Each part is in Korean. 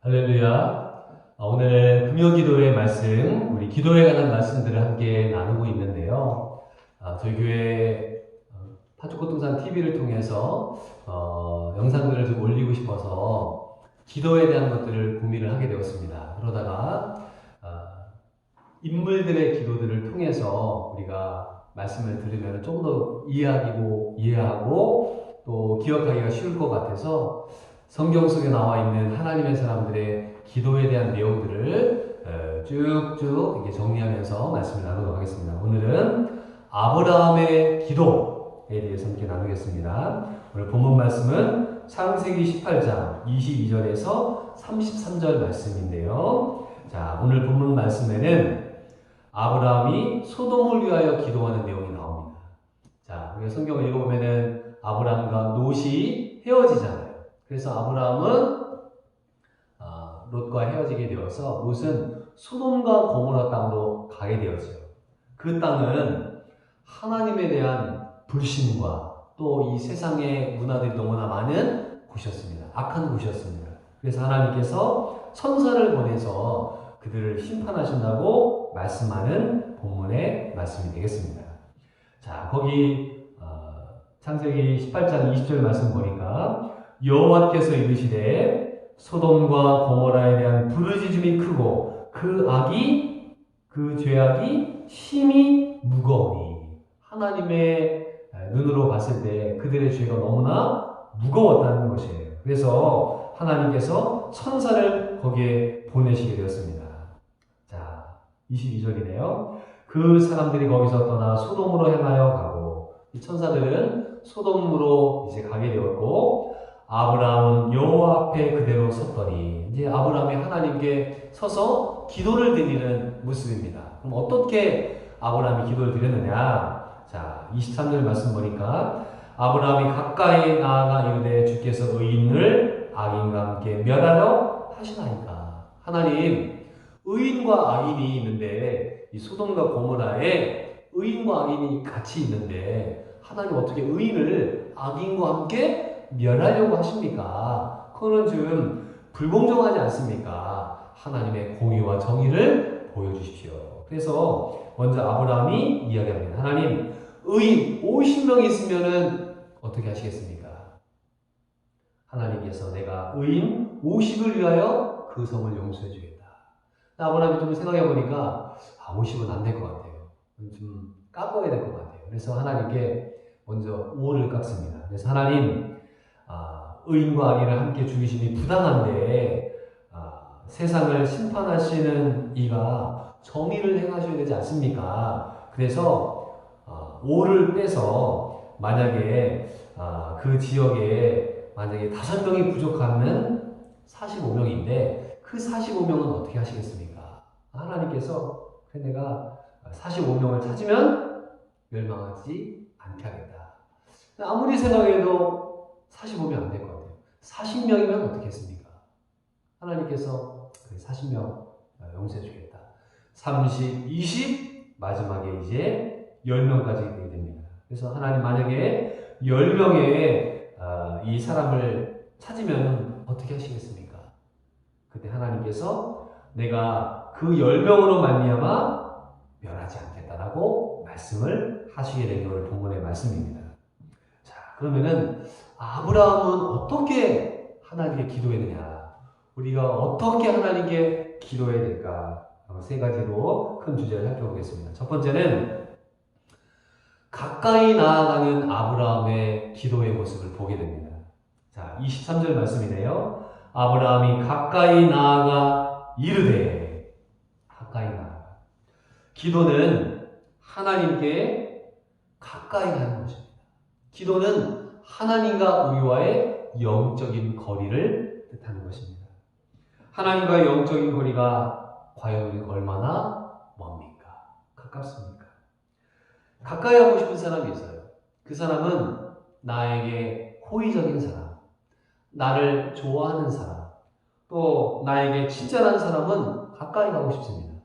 할렐루야. 오늘 금요기도의 말씀, 우리 기도에 관한 말씀들을 함께 나누고 있는데요. 저희 교회 파주꽃동산 TV를 통해서 영상들을 좀 올리고 싶어서 기도에 대한 것들을 고민을 하게 되었습니다. 그러다가 인물들의 기도들을 통해서 우리가 말씀을 들으면 좀 더 이해하고 또 기억하기가 쉬울 것 같아서 성경 속에 나와 있는 하나님의 사람들의 기도에 대한 내용들을 쭉쭉 이렇게 정리하면서 말씀을 나누도록 하겠습니다. 오늘은 아브라함의 기도에 대해서 함께 나누겠습니다. 오늘 본문 말씀은 창세기 18장 22절에서 33절 말씀인데요. 자, 오늘 본문 말씀에는 아브라함이 소돔을 위하여 기도하는 내용이 나옵니다. 자, 우리가 성경을 읽어보면은 아브라함과 롯이 헤어지잖아요. 그래서 아브라함은 롯과 헤어지게 되어서 롯은 소돔과 고모라 땅으로 가게 되었어요. 그 땅은 하나님에 대한 불신과 또 이 세상의 문화들이 너무나 많은 곳이었습니다. 악한 곳이었습니다. 그래서 하나님께서 천사를 보내서 그들을 심판하신다고 말씀하는 본문의 말씀이 되겠습니다. 자, 거기 창세기 18장 20절 말씀 보니까 여호와께서 이르시되 소돔과 고모라에 대한 부르짖음이 크고 그 죄악이 심히 무거우니, 하나님의 눈으로 봤을 때 그들의 죄가 너무나 무거웠다는 것이에요. 그래서 하나님께서 천사를 거기에 보내시게 되었습니다. 자, 22절이네요. 그 사람들이 거기서 떠나 소돔으로 향하여 가고, 이 천사들은 소돔으로 이제 가게 되었고, 아브라함은 여호와 앞에 그대로 섰더니, 이제 아브라함이 하나님께 서서 기도를 드리는 모습입니다. 그럼 어떻게 아브라함이 기도를 드렸느냐? 자, 23절 말씀 보니까 아브라함이 가까이 나아가 이르되 주께서 의인을 악인과 함께 멸하려 하시나이까. 하나님, 의인과 악인이 있는데, 이 소돔과 고모라에 의인과 악인이 같이 있는데 하나님 어떻게 의인을 악인과 함께 멸하려고 하십니까? 그거는 좀 불공정하지 않습니까? 하나님의 공의와 정의를 보여주십시오. 그래서 먼저 아브라함이 이야기합니다. 하나님, 의인 50명이 있으면은 어떻게 하시겠습니까? 하나님께서 내가 의인 50을 위하여 그 성을 용서해 주겠다. 아브라함이 좀 생각해 보니까 50은 안 될 것 같아요. 좀 깎아야 될 것 같아요. 그래서 하나님께 먼저 5를 깎습니다. 그래서 하나님, 의인과 악인을 함께 죽이심이 부당한데 세상을 심판하시는 이가 정의를 행하셔야 되지 않습니까? 그래서 5를 빼서 만약에 그 지역에 만약에 5명이 부족하면 45명인데 그 45명은 어떻게 하시겠습니까? 하나님께서 그래 내가 45명을 찾으면 멸망하지 않게 하겠다. 아무리 생각해도 45명 안 될 것 같아요. 40명이면 어떻게 했습니까? 하나님께서 40명 용서해 주겠다. 30, 20, 마지막에 이제 10명까지 되게 됩니다. 그래서 하나님 만약에 10명의 이 사람을 찾으면 어떻게 하시겠습니까? 그때 하나님께서 내가 그 10명으로 말미암아 멸하지 않겠다라고 말씀을 하시게 된 것을 본문의 말씀입니다. 자, 그러면은 아브라함은 어떻게 하나님께 기도했느냐? 우리가 어떻게 하나님께 기도해야 될까? 세 가지로 큰 주제를 살펴보겠습니다. 첫 번째는 가까이 나아가는 아브라함의 기도의 모습을 보게 됩니다. 자, 23절 말씀이네요. 아브라함이 가까이 나아가 이르되, 가까이 나아가. 기도는 하나님께 가까이 가는 것입니다. 기도는 하나님과 우리와의 영적인 거리를 뜻하는 것입니다. 하나님과의 영적인 거리가 과연 우리가 얼마나 멉니까? 가깝습니까? 가까이 하고 싶은 사람이 있어요. 그 사람은 나에게 호의적인 사람, 나를 좋아하는 사람, 또 나에게 친절한 사람은 가까이 가고 싶습니다.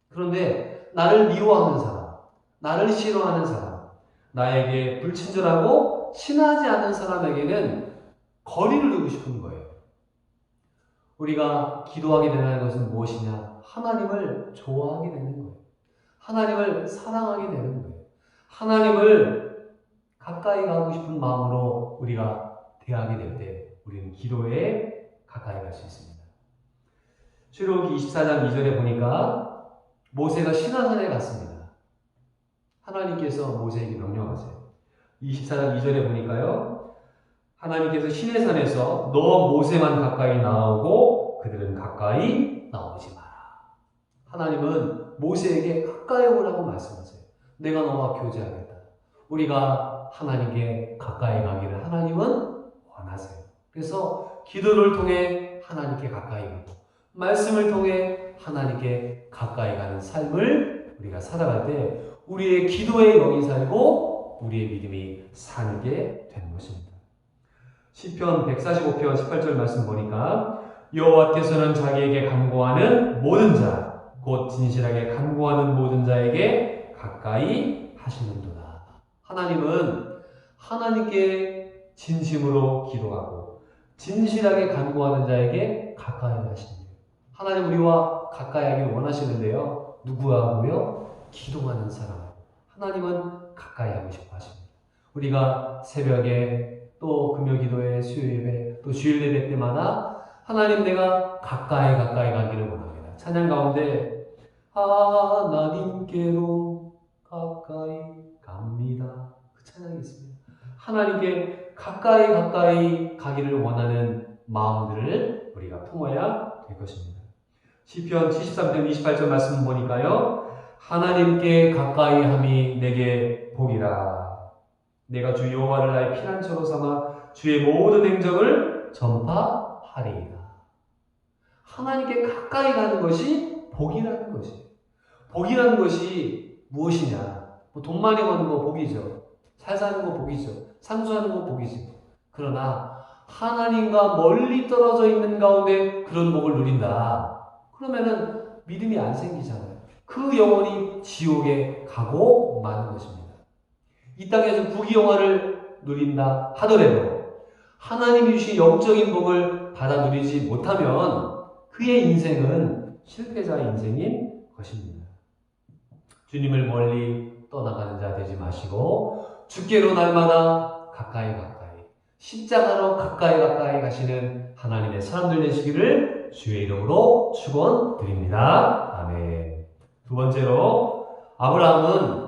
그런데 나를 미워하는 사람, 나를 싫어하는 사람, 나에게 불친절하고 친하지 않은 사람에게는 거리를 두고 싶은 거예요. 우리가 기도하게 되는 것은 무엇이냐? 하나님을 좋아하게 되는 거예요. 하나님을 사랑하게 되는 거예요. 하나님을 가까이 가고 싶은 마음으로 우리가 대하게 될 때 우리는 기도에 가까이 갈 수 있습니다. 출애굽기 24장 2절에 보니까 모세가 시내산에 갔습니다. 하나님께서 모세에게 명령하세요. 24장 2절에 보니까요. 하나님께서 시내산에서 너 모세만 가까이 나오고 그들은 가까이 나오지 마라. 하나님은 모세에게 가까이 오라고 말씀하세요. 내가 너와 교제하겠다. 우리가 하나님께 가까이 가기를 하나님은 원하세요. 그래서 기도를 통해 하나님께 가까이 가고 말씀을 통해 하나님께 가까이 가는 삶을 우리가 살아갈 때 우리의 기도의 영이 살고 우리의 믿음이 살게 되는 것입니다. 시편 145편 18절 말씀 보니까 여호와께서는 자기에게 간구하는 모든 자 곧 진실하게 간구하는 모든 자에게 가까이 하시는도다. 하나님은 하나님께 진심으로 기도하고 진실하게 간구하는 자에게 가까이 하십니다. 하나님 우리와 가까이 하길 원하시는데요. 누구하고요? 기도하는 사람. 하나님은 가까이 하고 싶어 하십니다. 우리가 새벽에 또 금요기도회, 수요예배, 또 주일 예배 때마다 하나님 내가 가까이 가기를 원합니다. 찬양 가운데 하나님께로 가까이 갑니다. 그 찬양이 있습니다. 하나님께 가까이 가기를 원하는 마음들을 우리가 품어야 될 것입니다. 시편 73편 28절 말씀 보니까요. 하나님께 가까이 함이 내게 복이라. 내가 주 여호와를 나의 피난처로 삼아 주의 모든 행적을 전파하리이다. 하나님께 가까이 가는 것이 복이라는 것이에요. 복이라는 것이 무엇이냐? 돈 많이 버는 거 복이죠. 잘 사는 거 복이죠. 상수하는 거 복이죠. 그러나 하나님과 멀리 떨어져 있는 가운데 그런 복을 누린다. 그러면은 믿음이 안 생기잖아요. 그 영혼이 지옥에 가고 마는 것입니다. 이 땅에서 부귀영화를 누린다 하더라도 하나님이 주신 영적인 복을 받아 누리지 못하면 그의 인생은 실패자의 인생인 것입니다. 주님을 멀리 떠나가는 자 되지 마시고 주께로 날마다 가까이 십자가로 가까이 가시는 하나님의 사람들 되시기를 주의 이름으로 축원드립니다. 아멘. 두 번째로 아브라함은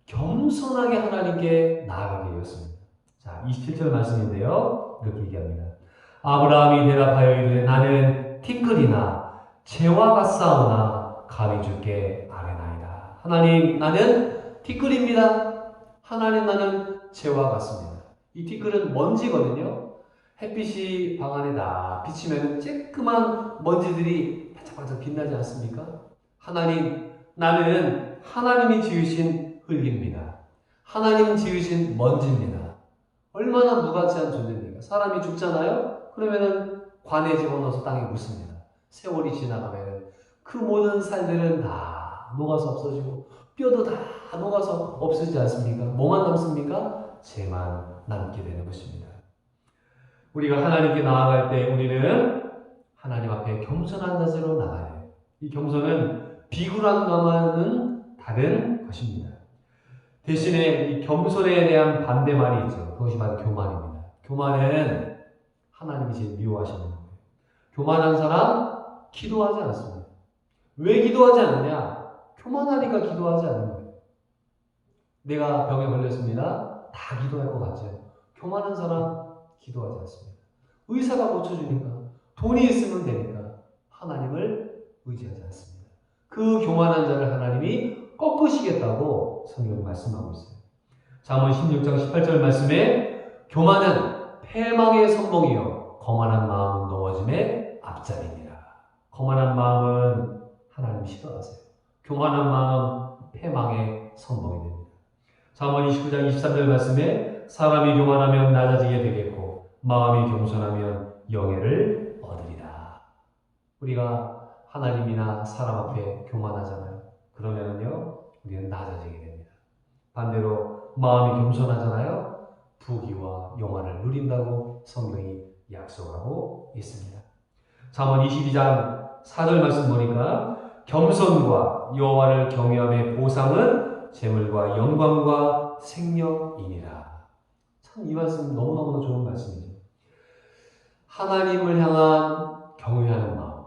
겸손하게 하나님께 나아가게 되었습니다. 자, 27절 말씀인데요. 이렇게 얘기합니다. 아브라함이 대답하여 이르되 나는 티끌이나 재와 같사오나 감히 주께 아뢰나이다. 하나님 나는 티끌입니다. 하나님 나는 재와 같습니다. 이 티끌은 먼지거든요. 햇빛이 방 안에 다 비치면 쬐끄만 먼지들이 반짝반짝 빛나지 않습니까? 하나님 나는 하나님이 지으신 흙입니다. 하나님 지으신 먼지입니다. 얼마나 무가치한 존재입니까? 사람이 죽잖아요? 그러면은 관에 집어넣어서 땅에 묻습니다. 세월이 지나가면 그 모든 살들은 다 녹아서 없어지고 뼈도 다 녹아서 없어지지 않습니까? 뭐만 남습니까? 죄만 남게 되는 것입니다. 우리가 하나님께 나아갈 때 우리는 하나님 앞에 겸손한 자세로 나가야 해요. 이 겸손은 비굴함과는 다른 것입니다. 대신에 이 겸손에 대한 반대말이 있죠. 그것이 바로 교만입니다. 교만은 하나님이 제일 미워하시는 거예요. 교만한 사람 기도하지 않습니다. 왜 기도하지 않느냐? 교만하니까 기도하지 않는 거예요. 내가 병에 걸렸습니다. 다 기도할 것 같죠. 교만한 사람 기도하지 않습니다. 의사가 고쳐주니까 돈이 있으면 되니까 하나님을 의지하지 않습니다. 그 교만한 자를 하나님이 꺾으시겠다고 성경이 말씀하고 있어요. 잠언 16장 18절 말씀에 교만은 패망의 선봉이요 거만한 마음은 넘어짐의 앞잡이니라. 거만한 마음은 하나님 싫어하세요. 교만한 마음 패망의 선봉이 됩니다. 잠언 29장 23절 말씀에 사람이 교만하면 낮아지게 되겠고 마음이 겸손하면 영예를 얻으리라. 우리가 하나님이나 사람 앞에 교만하잖아요. 그러면은요 우리는 낮아지게 됩니다. 반대로 마음이 겸손하잖아요. 부귀와 영화를 누린다고 성경이 약속하고 있습니다. 잠언 22장 4절 말씀 보니까 겸손과 여호와를 경외함의 보상은 재물과 영광과 생명이니라. 참 이 말씀 너무너무 좋은 말씀이죠. 하나님을 향한 경외하는 마음,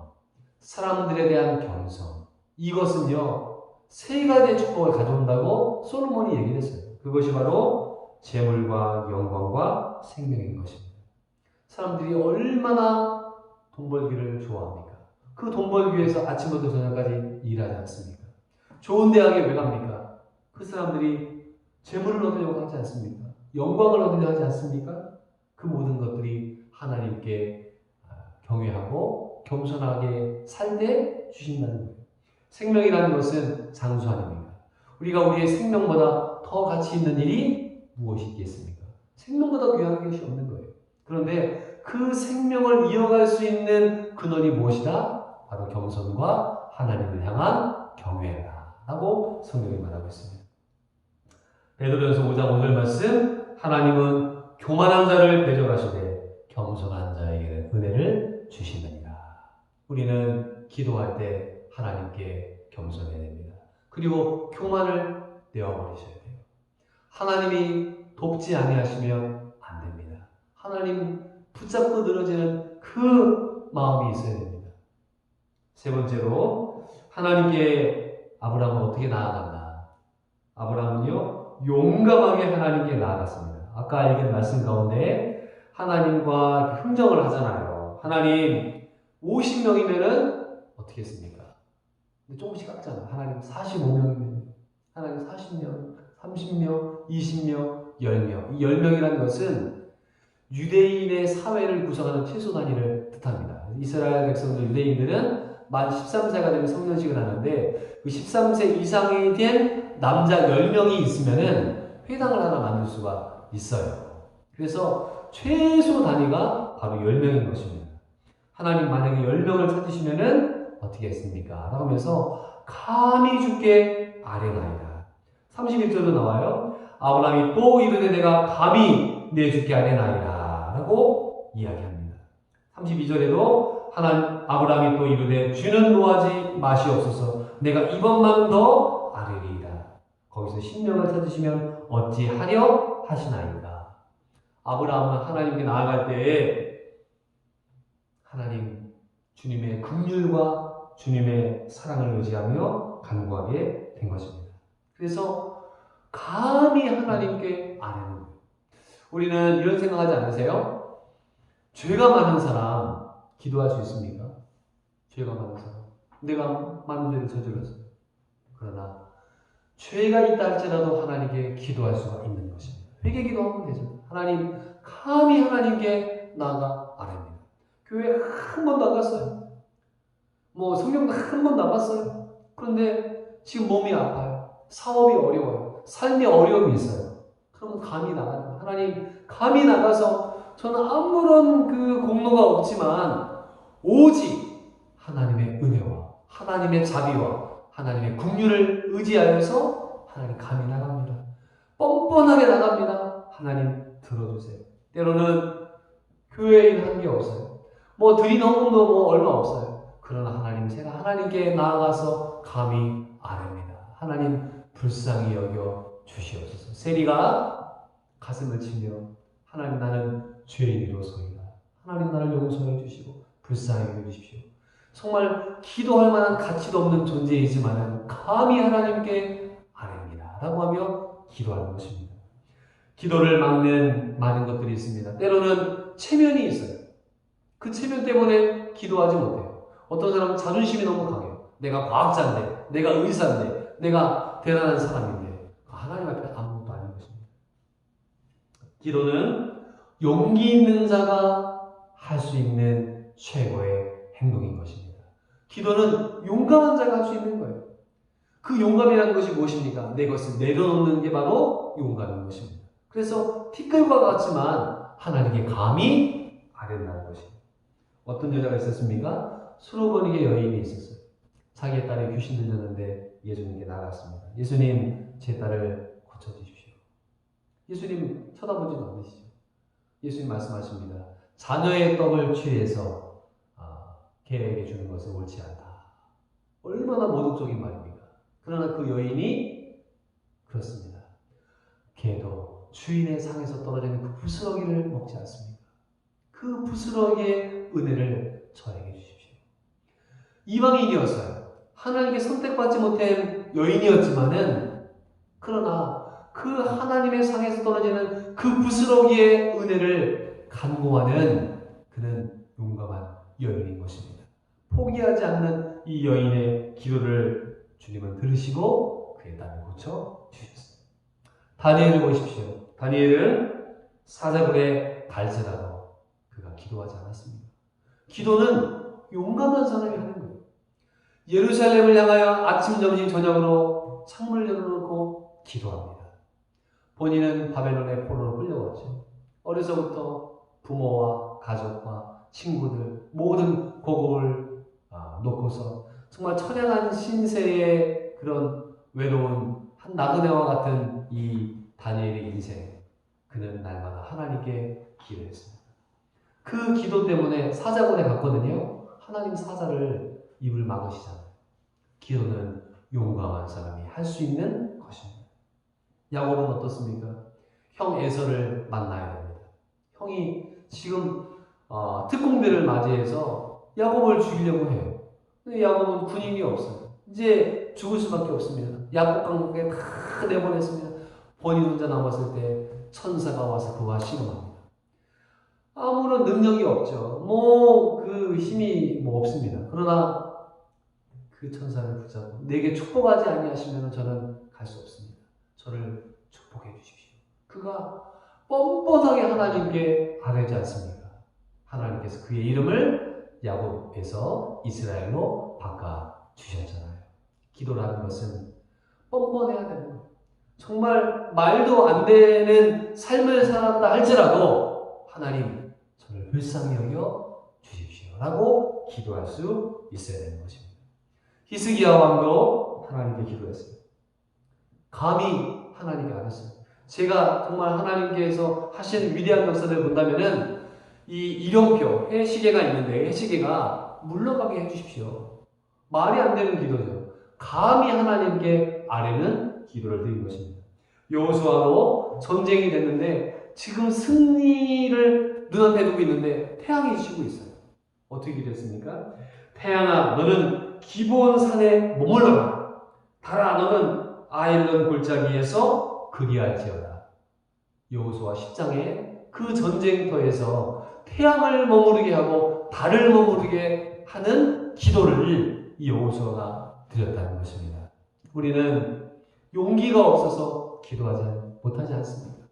사람들에 대한 겸손, 이것은요 세 가지의 축복을 가져온다고 솔로몬이 얘기를 했어요. 그것이 바로 재물과 영광과 생명인 것입니다. 사람들이 얼마나 돈 벌기를 좋아합니까? 그 돈 벌기 위해서 아침부터 저녁까지 일하지 않습니까? 좋은 대학에 왜 갑니까? 그 사람들이 재물을 얻으려고 하지 않습니까? 영광을 얻으려고 하지 않습니까? 그 모든 것들이 하나님께 경외하고 겸손하게 살 때 주신다는 거예요. 생명이라는 것은 장수 아닙니까? 우리가 우리의 생명보다 더 가치 있는 일이 무엇이 있겠습니까? 생명보다 귀한 것이 없는 거예요. 그런데 그 생명을 이어갈 수 있는 근원이 무엇이다? 바로 겸손과 하나님을 향한 경외라 라고 성경이 말하고 있습니다. 베드로전서 5장 5절 말씀, 하나님은 교만한 자를 배절하시되 겸손한 자에게는 은혜를 주시느니라. 우리는 기도할 때 하나님께 겸손해야 됩니다. 그리고 교만을 내어버리셔야 돼요. 하나님이 돕지 아니하시면 안 됩니다. 하나님 붙잡고 늘어지는 그 마음이 있어야 됩니다. 세 번째로 하나님께 아브라함은 어떻게 나아갔나? 아브라함은요 용감하게 하나님께 나아갔습니다. 아까 읽은 말씀 가운데 하나님과 흥정을 하잖아요. 하나님 50명이면은 어떻게 했습니까? 근데 조금씩 깎잖아. 하나님 45명이면 하나님 40명, 30명, 20명, 10명. 이 10명이라는 것은 유대인의 사회를 구성하는 최소 단위를 뜻합니다. 이스라엘 백성들 유대인들은 만 13세가 되면 성년식을 하는데 그 13세 이상이 된 남자 10명이 있으면은 회당을 하나 만들 수가 있어요. 그래서 최소 단위가 바로 10명인 것입니다. 하나님 만약에 10명을 찾으시면은 어떻게 했습니까? 라고 하면서 감히 주께 아뢰나이다. 31절도 나와요. 아브라함이 또 이르되 내가 감히 내 주께 아뢰나이다 라고 이야기합니다. 32절에도 아브라함이 또 이르되 주는 노하지 마시옵소서 내가 이번만 더 아뢰리이다. 거기서 신명을 찾으시면 어찌하려 하시나이까. 아브라함은 하나님께 나아갈 때에 하나님 주님의 긍휼과 주님의 사랑을 의지하며 간구하게 된 것입니다. 그래서 감히 하나님께 아뢰는 거예요. 우리는 이런 생각하지 않으세요? 죄가 많은 사람 기도할 수 있습니까? 죄가 많은 사람. 내가 많은 죄를 저질렀어요. 그러나 죄가 있다 할지라도 하나님께 기도할 수가 있는 것입니다. 회개 기도하면 되죠. 하나님, 감히 하나님께 나아가 아뢰입니다. 교회 한 번도 안 갔어요. 성경도 한 번도 안 봤어요. 그런데 지금 몸이 아파요. 사업이 어려워요. 삶에 어려움이 있어요. 그럼 감히 나가요. 하나님, 감히 나가서 저는 아무런 그 공로가 없지만 오직 하나님의 은혜와 하나님의 자비와 하나님의 긍휼을 의지하여서 하나님 감히 나갑니다. 뻔뻔하게 나갑니다. 하나님 들어주세요. 때로는 교회에 한 게 없어요. 드린 헌금도 얼마 없어요. 그러나 하나님, 제가 하나님께 나아가서 감히 아뢰입니다. 하나님 불쌍히 여겨 주시옵소서. 세리가 가슴을 치며 하나님 나는 죄인이로소이다. 하나님 나를 용서해 주시고 불쌍히 여겨 주십시오. 정말 기도할 만한 가치도 없는 존재이지만 감히 하나님께 아뢰입니다. 라고 하며 기도하는 것입니다. 기도를 막는 많은 것들이 있습니다. 때로는 체면이 있어요. 그 체면 때문에 기도하지 못해요. 어떤 사람은 자존심이 너무 강해요. 내가 과학자인데, 내가 의사인데, 내가 대단한 사람인데 하나님 앞에 아무것도 아닌 것입니다. 기도는 용기 있는 자가 할 수 있는 최고의 행동인 것입니다. 기도는 용감한 자가 할 수 있는 거예요. 그 용감이라는 것이 무엇입니까? 내 것을 내려놓는 게 바로 용감인 것입니다. 그래서 티끌과 같지만 하나님께 감히 아뢰는 것입니다. 어떤 여자가 있었습니까? 수로버니게 여인이 있었어요. 자기의 딸이 귀신 들렸는데 예수님께 나갔습니다. 예수님, 제 딸을 고쳐주십시오. 예수님 쳐다보지도 않으시죠. 예수님 말씀하십니다. 자녀의 떡을 취해서 걔에게 주는 것은 옳지 않다. 얼마나 모독적인 말입니까? 그러나 그 여인이 그렇습니다. 걔도 주인의 상에서 떨어지는 그 부스러기를 먹지 않습니까? 그 부스러기의 은혜를 저에게 주십시오. 이방인이었어요. 하나님께 선택받지 못한 여인이었지만은 그러나 그 하나님의 상에서 떨어지는 그 부스러기의 은혜를 간구하는 그는 용감한 여인인 것입니다. 포기하지 않는 이 여인의 기도를 주님은 들으시고 그의 딸을 고쳐 주셨습니다. 다니엘을 보십시오. 다니엘은 사자굴에 갈지라도 그가 기도하지 않았습니다. 기도는 용감한 사람이 하는 거예요. 예루살렘을 향하여 아침, 점심, 저녁으로 창문을 열어놓고 기도합니다. 본인은 바벨론의 포로로 끌려왔죠. 어려서부터 부모와 가족과 친구들 모든 고국을 놓고서 정말 처량한 신세의 그런 외로운 한 나그네와 같은 이 다니엘의 인생, 그는 날마다 하나님께 기도했습니다. 그 기도 때문에 사자굴에 갔거든요. 하나님 사자를 입을 막으시잖아요. 기도는 용감한 사람이 할 수 있는 것입니다. 야곱은 어떻습니까? 형 에서를 만나야 됩니다. 형이 지금 특공대를 맞이해서 야곱을 죽이려고 해요. 근데 야곱은 군인이 없어요. 이제 죽을 수밖에 없습니다. 야곱 강국에 다 내보냈습니다. 본인 혼자 남았을 때 천사가 와서 그와 씨름합니다. 아무런 능력이 없죠. 그 힘이 없습니다. 그러나 그 천사를 붙잡고 내게 축복하지 아니하시면 저는 갈 수 없습니다. 저를 축복해 주십시오. 그가 뻔뻔하게 하나님께 아뢰지 않습니까? 하나님께서 그의 이름을 야곱에서 이스라엘로 바꿔주셨잖아요. 기도라는 것은 뻔뻔해야 되는 거예요. 정말 말도 안 되는 삶을 살았다 할지라도 하나님 저를 불쌍히 여겨 주십시오 라고 기도할 수 있어야 되는 것입니다. 히스기야 왕도 하나님께 기도했습니다. 감히 하나님께 안 했어요. 제가 정말 하나님께서 하신 위대한 역사를 본다면은 이 일용표, 해시계가 있는데 해시계가 물러가게 해주십시오. 말이 안 되는 기도죠. 감히 하나님께 아뢰는 기도를 드린 것입니다. 여호수아도 전쟁이 됐는데 지금 승리를 눈앞에 두고 있는데 태양이 지고 있어요. 어떻게 기도했습니까? 태양아, 너는 기브온 산에 머물러라. 달아, 너는 아일론 골짜기에서 그리할지어다. 여호수아 10장에 그 전쟁터에서 태양을 머무르게 하고 달을 머무르게 하는 기도를 이 여호수아가 드렸다는 것입니다. 우리는 용기가 없어서 기도하지 못하지 않습니다.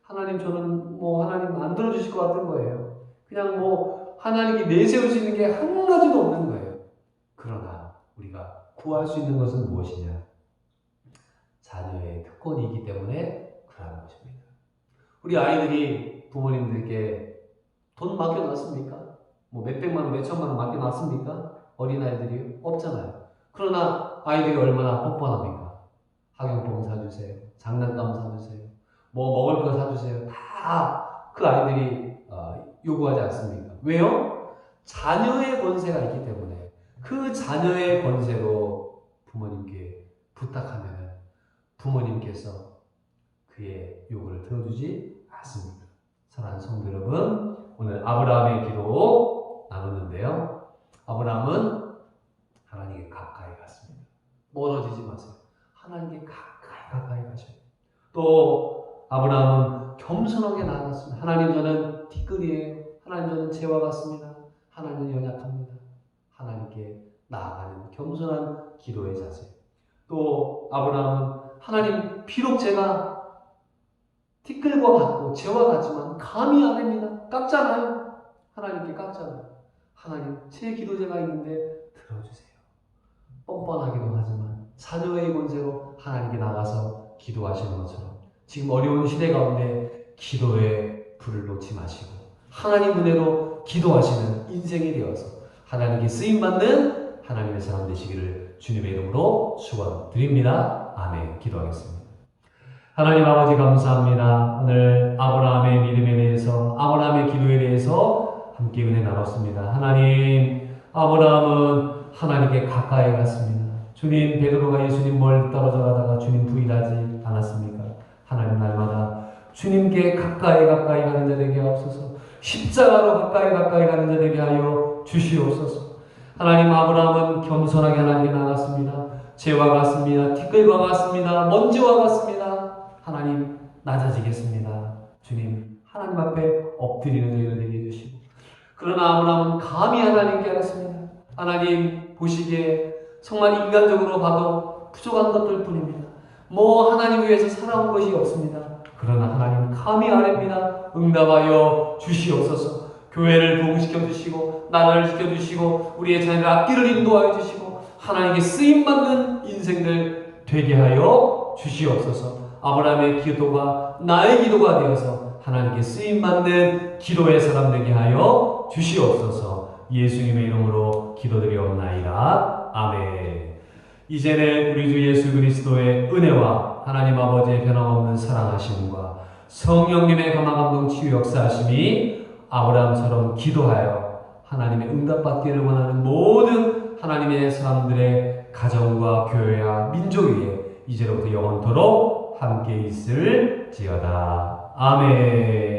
하나님, 저는 하나님 안 들어주실 것 같은 거예요. 그냥 하나님이 내세우시는 게 한 가지도 없는 거예요. 그러나 우리가 구할 수 있는 것은 무엇이냐? 자녀의 특권이기 때문에 그러는 것입니다. 우리 아이들이 부모님들께 돈 맡겨놨습니까? 몇백만 원, 몇천만 원 맡겨놨습니까? 어린아이들이 없잖아요. 그러나 아이들이 얼마나 뻔뻔합니까? 학용품 사주세요. 장난감 사주세요. 먹을 거 사주세요. 다 그 아이들이 요구하지 않습니까? 왜요? 자녀의 권세가 있기 때문에 그 자녀의 권세로 부모님께 부탁하면 부모님께서 그의 요구를 들어주지 않습니다. 사랑하는 성도 여러분, 오늘 아브라함의 기도 나눴는데요. 아브라함은 하나님께 가까이 갔습니다. 멀어지지 마세요. 하나님께 가까이 가셔야 돼요. 또 아브라함은 겸손하게 나아갔습니다. 하나님, 저는 티끌이에요. 하나님, 저는 재와 같습니다. 하나님은 연약합니다. 하나님께 나아가는 겸손한 기도의 자세. 또 아브라함은 하나님, 비록 제가 티끌과 같고 재와 같지만 감히 안 됩니다. 깎잖아요. 하나님께 깎잖아요. 하나님, 제 기도제가 있는데 들어주세요. 뻔뻔하기도 하지만 자녀의 권세로 하나님께 나가서 기도하시는 것처럼 지금 어려운 시대 가운데 기도에 불을 놓지 마시고 하나님 은혜로 기도하시는 인생이 되어서 하나님께 쓰임받는 하나님의 사람 되시기를 주님의 이름으로 축원드립니다. 아멘. 기도하겠습니다. 하나님 아버지, 감사합니다. 오늘 아브라함의 믿음에 대해서, 아브라함의 기도에 대해서 함께 은혜 나눴습니다. 하나님, 아브라함은 하나님께 가까이 갔습니다. 주님, 베드로가 예수님 멀리 떨어져 가다가 주님 부인하지 않았습니까? 하나님 날마다 주님께 가까이 가는 자 되게 하옵소서. 십자가로 가까이 가는 자 되게 하여 주시옵소서. 하나님, 아브라함은 겸손하게 하나님께 나갔습니다. 죄와 같습니다. 티끌과 같습니다. 먼지와 같습니다. 하나님, 낮아지겠습니다. 주님, 하나님 앞에 엎드리는 저희를 되게 해주시고, 그러나 아브라함은 감히 하나님께 하였습니다. 하나님 보시기에 정말 인간적으로 봐도 부족한 것들 뿐입니다. 뭐 하나님 위해서 살아온 것이 없습니다. 그러나 하나님 감히 아뢰입니다. 응답하여 주시옵소서. 교회를 부흥시켜 주시고 나라를 지켜주시고 우리의 자녀를 앞길을 인도하여 주시고 하나님께 쓰임받는 인생들 되게 하여 주시옵소서. 아브라함의 기도가 나의 기도가 되어서 하나님께 쓰임받는 기도의 사람 되게 하여 주시옵소서. 예수님의 이름으로 기도드리옵나이다. 아멘. 이제는 우리 주 예수 그리스도의 은혜와 하나님 아버지의 변함없는 사랑하심과 성령님의 감화감동 치유 역사하심이 아브라함처럼 기도하여 하나님의 응답받기를 원하는 모든 하나님의 사람들의 가정과 교회와 민족 위에 이제로부터 영원토록 함께 있을지어다. 아멘.